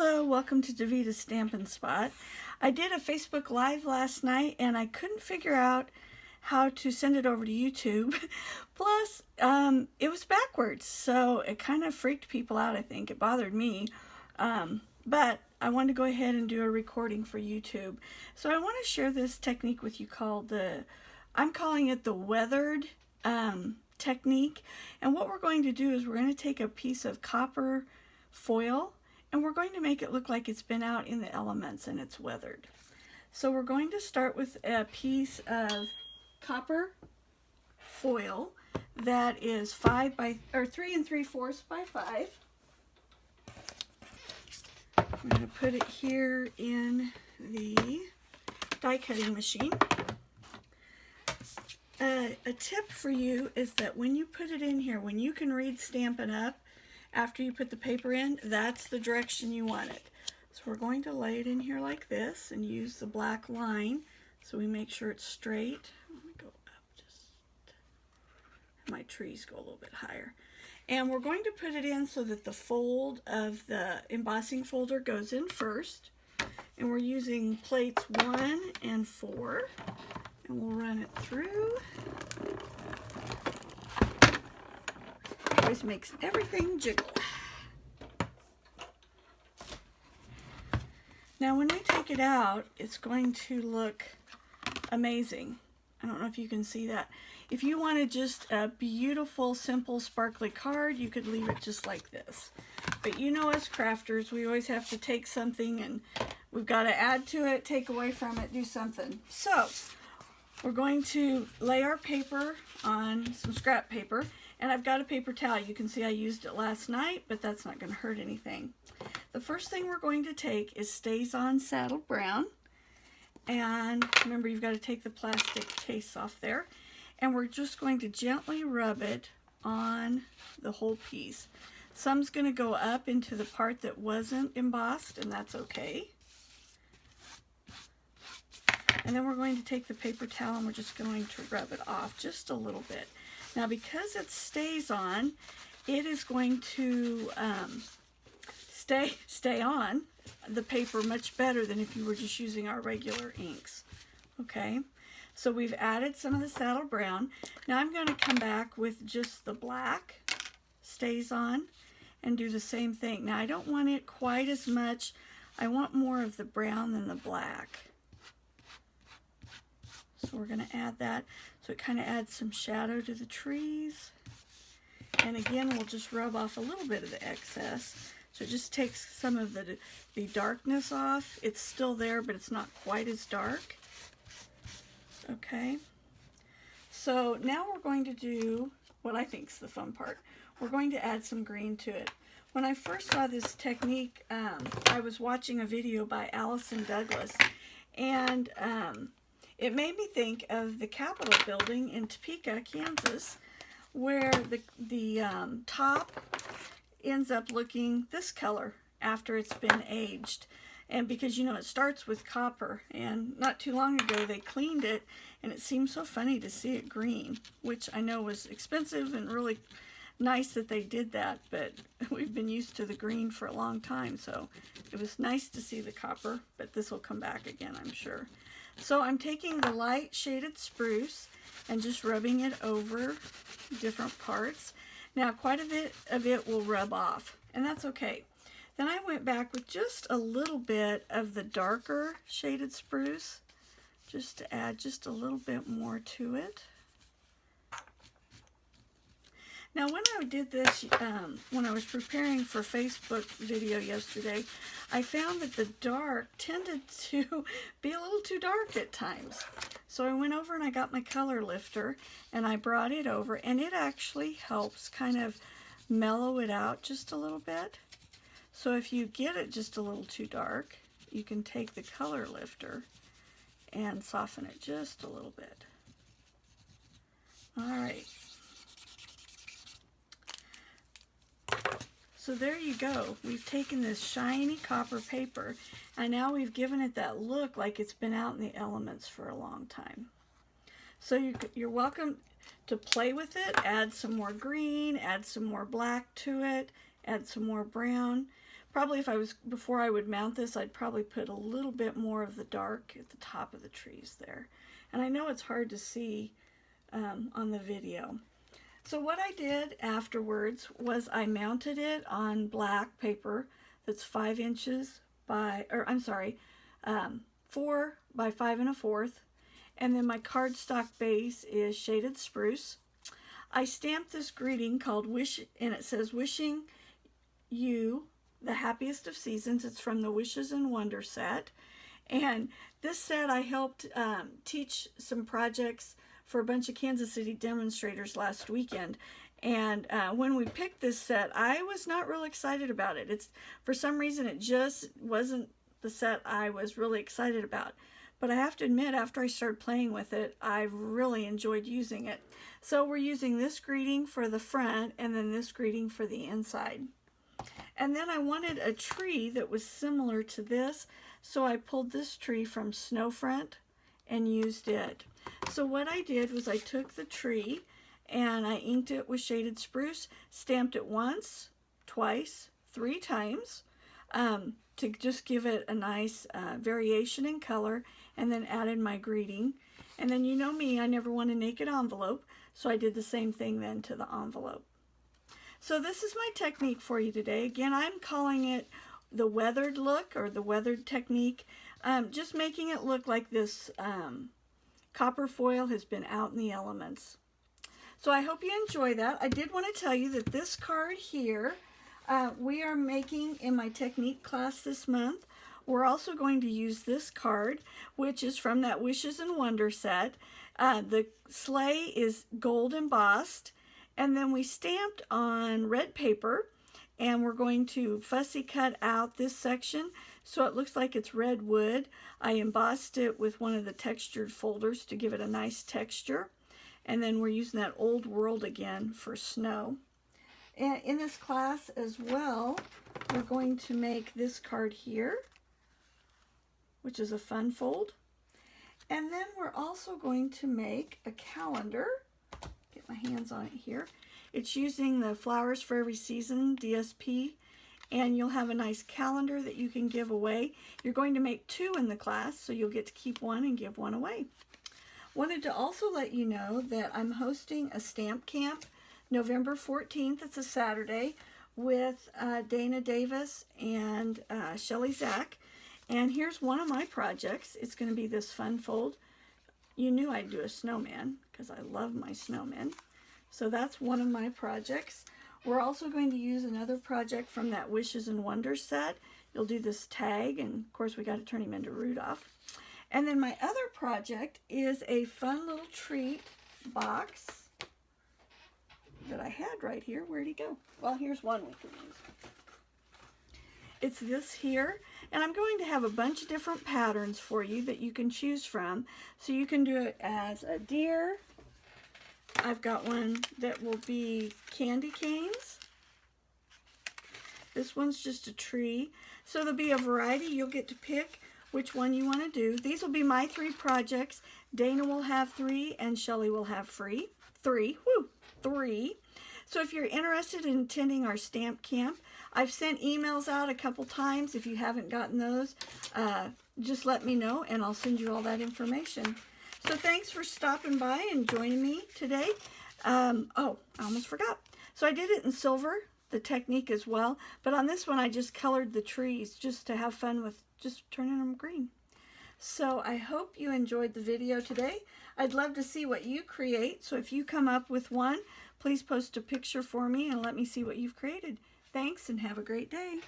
Hello, welcome to Davita's Stampin' Spot. I did a Facebook Live last night and I couldn't figure out how to send it over to YouTube. Plus, it was backwards, so it kind of freaked people out, I think. It bothered me. But I wanted to go ahead and do a recording for YouTube. So I want to share this technique with you called I'm calling it the weathered technique. And what we're going to do is we're going to take a piece of copper foil and we're going to make it look like it's been out in the elements and it's weathered. So we're going to start with a piece of copper foil that is 3 3/4 by 5. I'm going to put it here in the die cutting machine. A tip for you is that when you put it in here, when you can read Stampin' Up, after you put the paper in, that's the direction you want it. So we're going to lay it in here like this and use the black line so we make sure it's straight. Let me go up just, my trees go a little bit higher. And we're going to put it in so that the fold of the embossing folder goes in first. And we're using plates 1 and 4. And we'll run it through. Always makes everything jiggle. Now when we take it out, it's going to look amazing. I don't know if you can see that. If you wanted just a beautiful, simple, sparkly card, you could leave it just like this. But you know, us crafters, we always have to take something and we've got to add to it, take away from it, do something. So we're going to lay our paper on some scrap paper. And I've got a paper towel. You can see I used it last night, but that's not going to hurt anything. The first thing we're going to take is StazOn Saddle Brown. And remember, you've got to take the plastic case off there. And we're just going to gently rub it on the whole piece. Some's going to go up into the part that wasn't embossed, and that's okay. And then we're going to take the paper towel and we're just going to rub it off just a little bit. Now, because it stays on, it is going to stay on the paper much better than if you were just using our regular inks. Okay, so we've added some of the saddle brown. Now I'm going to come back with just the black StazOn and do the same thing. Now I don't want it quite as much. I want more of the brown than the black. So we're going to add that. So it kind of adds some shadow to the trees. And again, we'll just rub off a little bit of the excess. So it just takes some of the darkness off. It's still there, but it's not quite as dark. Okay. So now we're going to do what I think is the fun part. We're going to add some green to it. When I first saw this technique, I was watching a video by Allison Douglas. And it made me think of the Capitol building in Topeka, Kansas, where the top ends up looking this color after it's been aged. And because, you know, it starts with copper, and not too long ago they cleaned it, and it seemed so funny to see it green, which I know was expensive and really nice that they did that, but we've been used to the green for a long time, so it was nice to see the copper, but this will come back again, I'm sure. So I'm taking the light shaded spruce and just rubbing it over different parts. Now quite a bit of it will rub off, and that's okay. Then I went back with just a little bit of the darker shaded spruce, just to add just a little bit more to it. Now when I did this, when I was preparing for Facebook video yesterday, I found that the dark tended to be a little too dark at times. So I went over and I got my color lifter and I brought it over, and it actually helps kind of mellow it out just a little bit. So if you get it just a little too dark, you can take the color lifter and soften it just a little bit. All right. So there you go. We've taken this shiny copper paper and now we've given it that look like it's been out in the elements for a long time. So you're welcome to play with it, add some more green, add some more black to it, add some more brown. Probably if I was, before I would mount this, I'd probably put a little bit more of the dark at the top of the trees there. And I know it's hard to see on the video. So what I did afterwards was I mounted it on black paper that's 5 inches by, or I'm sorry, 4 by 5 1/4. And then my cardstock base is shaded spruce. I stamped this greeting called Wish, and it says, "Wishing you the happiest of seasons." It's from the Wishes and Wonder set. And this set I helped teach some projects for a bunch of Kansas City demonstrators last weekend. And when we picked this set, I was not real excited about it. It's, for some reason, it just wasn't the set I was really excited about. But I have to admit, after I started playing with it, I really enjoyed using it. So we're using this greeting for the front and then this greeting for the inside. And then I wanted a tree that was similar to this, so I pulled this tree from Snowfront and used it. So what I did was I took the tree and I inked it with shaded spruce, stamped it once, twice, 3 times to just give it a nice variation in color, and then added my greeting. And then, you know me, I never want a naked envelope, so I did the same thing then to the envelope. So this is my technique for you today. Again, I'm calling it the weathered look, or the weathered technique. Just making it look like this copper foil has been out in the elements. So I hope you enjoy that. I did want to tell you that this card here, we are making in my technique class this month. We're also going to use this card, which is from that Wishes and Wonder set. The sleigh is gold embossed, and then we stamped on red paper, and we're going to fussy cut out this section so it looks like it's red wood. I embossed it with one of the textured folders to give it a nice texture. And then we're using that Old World again for snow. And in this class as well, we're going to make this card here, which is a fun fold. And then we're also going to make a calendar. Get my hands on it here. It's using the Flowers for Every Season DSP, and you'll have a nice calendar that you can give away. You're going to make 2 in the class, so you'll get to keep 1 and give 1 away. Wanted to also let you know that I'm hosting a stamp camp November 14th. It's a Saturday with Dana Davis and Shelly Zach. And here's one of my projects. It's going to be this fun fold. You knew I'd do a snowman because I love my snowmen. So that's one of my projects. We're also going to use another project from that Wishes and Wonders set. You'll do this tag, and of course we got to turn him into Rudolph. And then my other project is a fun little treat box that I had right here. Where'd he go? Well, here's one we can use. It's this here, and I'm going to have a bunch of different patterns for you that you can choose from. So you can do it as a deer. I've got one that will be candy canes. This one's just a tree. So there'll be a variety. You'll get to pick which one you want to do. These will be my 3 projects. Dana will have 3 and Shelly will have 3. So if you're interested in attending our stamp camp, I've sent emails out a couple times. If you haven't gotten those, just let me know and I'll send you all that information. So thanks for stopping by and joining me today. Oh, I almost forgot. So I did it in silver, the technique as well, but on this one I just colored the trees just to have fun with just turning them green. So I hope you enjoyed the video today. I'd love to see what you create. So if you come up with one, please post a picture for me and let me see what you've created. Thanks and have a great day.